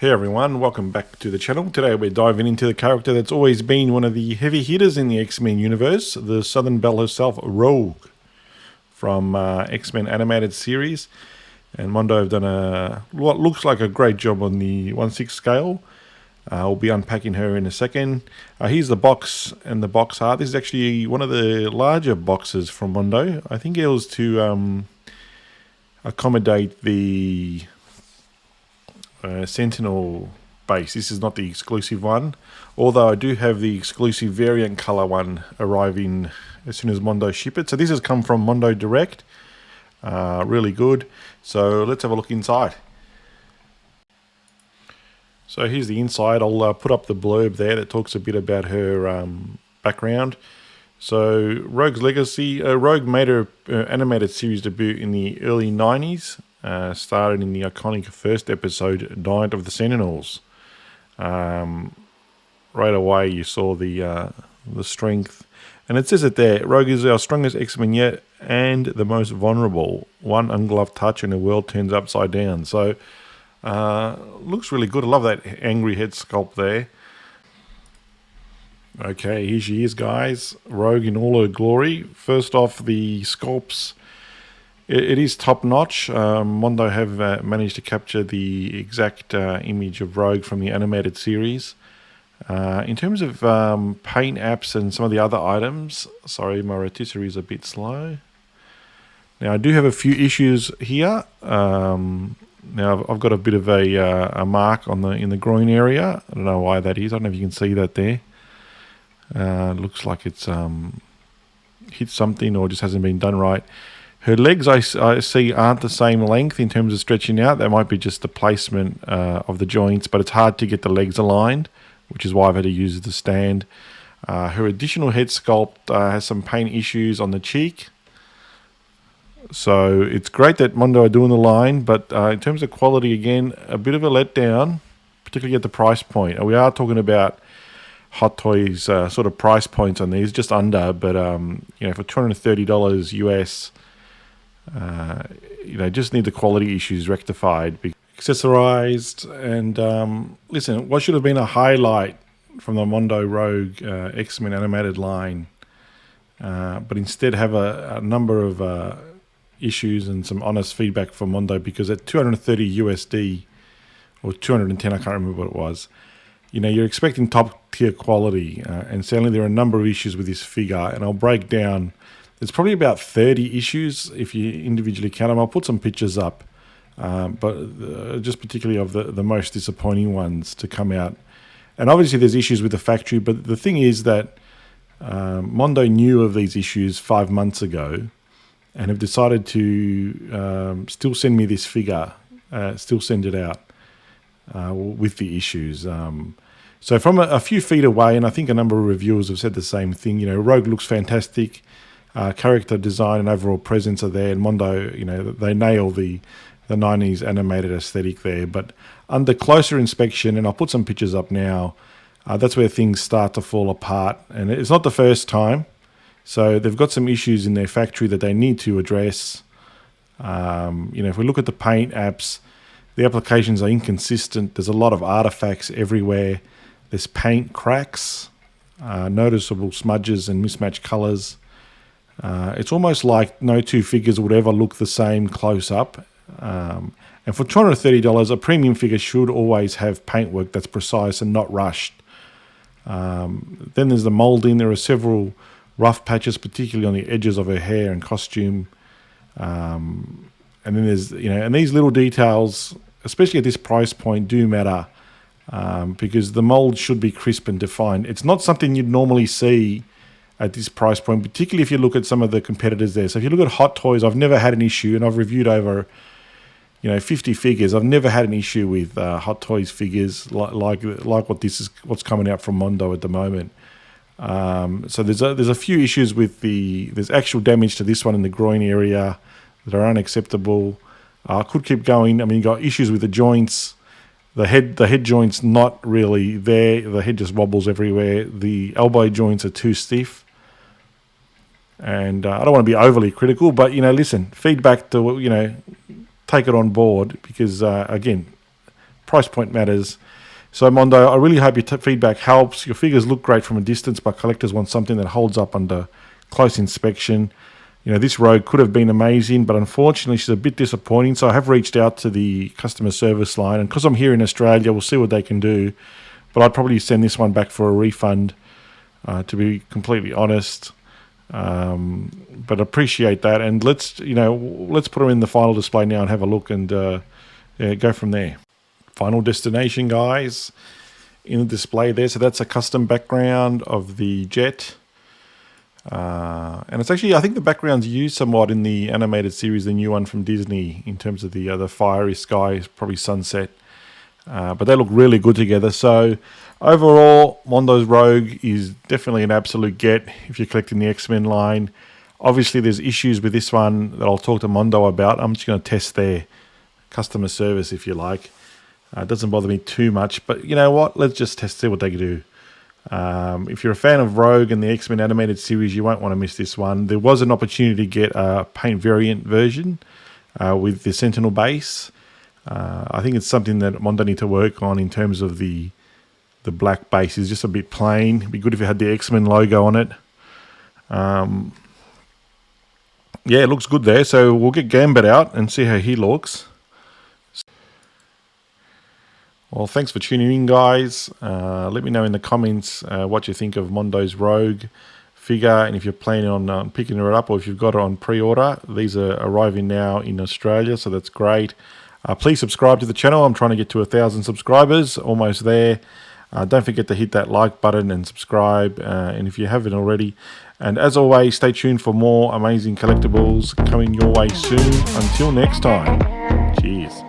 Hey everyone, welcome back to the channel. Today we're diving into the character that's always been one of the heavy hitters in the X-Men universe, the Southern Belle herself, Rogue, from X-Men animated series. And Mondo have done what looks like a great job on the 1/6 scale. I'll be unpacking her in a second. Here's the box and the box art. This is actually one of the larger boxes from Mondo. I think it was to accommodate the Sentinel base. This is not the exclusive one, although I do have the exclusive variant color one arriving as soon as Mondo ship it. So this has come from Mondo Direct. Really good. So let's have a look inside. So here's the inside. I'll put up the blurb there that talks a bit about her background. So Rogue's legacy. Rogue made her animated series debut in the early 90s. Started in the iconic first episode, Night of the Sentinels. Right away you saw the strength. And it says it there, Rogue is our strongest X-Men yet and the most vulnerable. One ungloved touch and the world turns upside down. So, looks really good. I love that angry head sculpt there. Okay, here she is, guys. Rogue in all her glory. First off, the sculpts. It is top notch. Mondo have managed to capture the exact image of Rogue from the animated series. In terms of paint apps and some of the other items, sorry, my rotisserie is a bit slow. Now I do have a few issues here. Now I've got a bit of a mark on in the groin area. I don't know why that is. I don't know if you can see that there. It looks like it's hit something or just hasn't been done right. Her legs I see aren't the same length in terms of stretching out. That might be just the placement of the joints, but it's hard to get the legs aligned, which is why I've had to use the stand. Her additional head sculpt has some paint issues on the cheek. So it's great that Mondo are doing the line, but in terms of quality, again, a bit of a letdown, particularly at the price point. We are talking about Hot Toys sort of price points on these, just under, but for $230 US, just need the quality issues rectified, accessorized, and listen, what should have been a highlight from the Mondo Rogue X-Men animated line, but instead have a number of issues and some honest feedback from Mondo, because at 230 USD or 210, I can't remember what it was, you're expecting top tier quality, and certainly there are a number of issues with this figure, and I'll break down. There's probably about 30 issues if you individually count them. I'll put some pictures up, but just particularly of the most disappointing ones to come out. And obviously there's issues with the factory, but the thing is that Mondo knew of these issues 5 months ago and have decided to still send me this figure, still send it out with the issues. So from a few feet away, and I think a number of reviewers have said the same thing, Rogue looks fantastic. Character design and overall presence are there, and Mondo, they nail the 90s animated aesthetic there. But under closer inspection, and I'll put some pictures up now, that's where things start to fall apart. And it's not the first time. So they've got some issues in their factory that they need to address. If we look at the paint apps, the applications are inconsistent. There's a lot of artifacts everywhere. There's paint cracks, noticeable smudges and mismatched colors. It's almost like no two figures would ever look the same close up. And for $230, a premium figure should always have paintwork that's precise and not rushed. Then there's the molding. There are several rough patches, particularly on the edges of her hair and costume. And then there's, and these little details, especially at this price point, do matter, because the mold should be crisp and defined. It's not something you'd normally see at this price point, particularly if you look at some of the competitors there. So if you look at Hot Toys, I've never had an issue, and I've reviewed over 50 figures. I've never had an issue with Hot Toys figures like what's coming out from Mondo at the moment. So there's a few issues with there's actual damage to this one in the groin area that are unacceptable. I could keep going. I mean, you've got issues with the joints. The head joint's not really there. The head just wobbles everywhere. The elbow joints are too stiff. And I don't want to be overly critical, but, listen, feedback to, take it on board, because, again, price point matters. So Mondo, I really hope your feedback helps. Your figures look great from a distance, but collectors want something that holds up under close inspection. You know, this Rogue could have been amazing, but unfortunately she's a bit disappointing. So I have reached out to the customer service line, and because I'm here in Australia, we'll see what they can do. But I'd probably send this one back for a refund, to be completely honest. But appreciate that, and let's put them in the final display now and have a look, and go from there. Final destination, guys, in the display there. So that's a custom background of the jet. And it's actually, I think the background's used somewhat in the animated series, the new one from Disney, in terms of the fiery sky, probably sunset. But they look really good together. So overall, Mondo's Rogue is definitely an absolute get if you're collecting the X-Men line. Obviously, there's issues with this one that I'll talk to Mondo about. I'm just going to test their customer service, if you like. It doesn't bother me too much, but you know what? Let's just see what they can do. If you're a fan of Rogue and the X-Men animated series, you won't want to miss this one. There was an opportunity to get a paint variant version with the Sentinel base. I think it's something that Mondo need to work on in terms of the black base. Is just a bit plain. It'd be good if it had the X-Men logo on it. Yeah, it looks good there. So we'll get Gambit out and see how he looks. Well, thanks for tuning in, guys. Let me know in the comments what you think of Mondo's Rogue figure, and if you're planning on picking it up, or if you've got it on pre-order. These are arriving now in Australia, so that's great. Please subscribe to the channel. I'm trying to get to 1,000 subscribers, almost there. Don't forget to hit that like button and subscribe, and if you haven't already. And as always, stay tuned for more amazing collectibles coming your way soon. Until next time, cheers.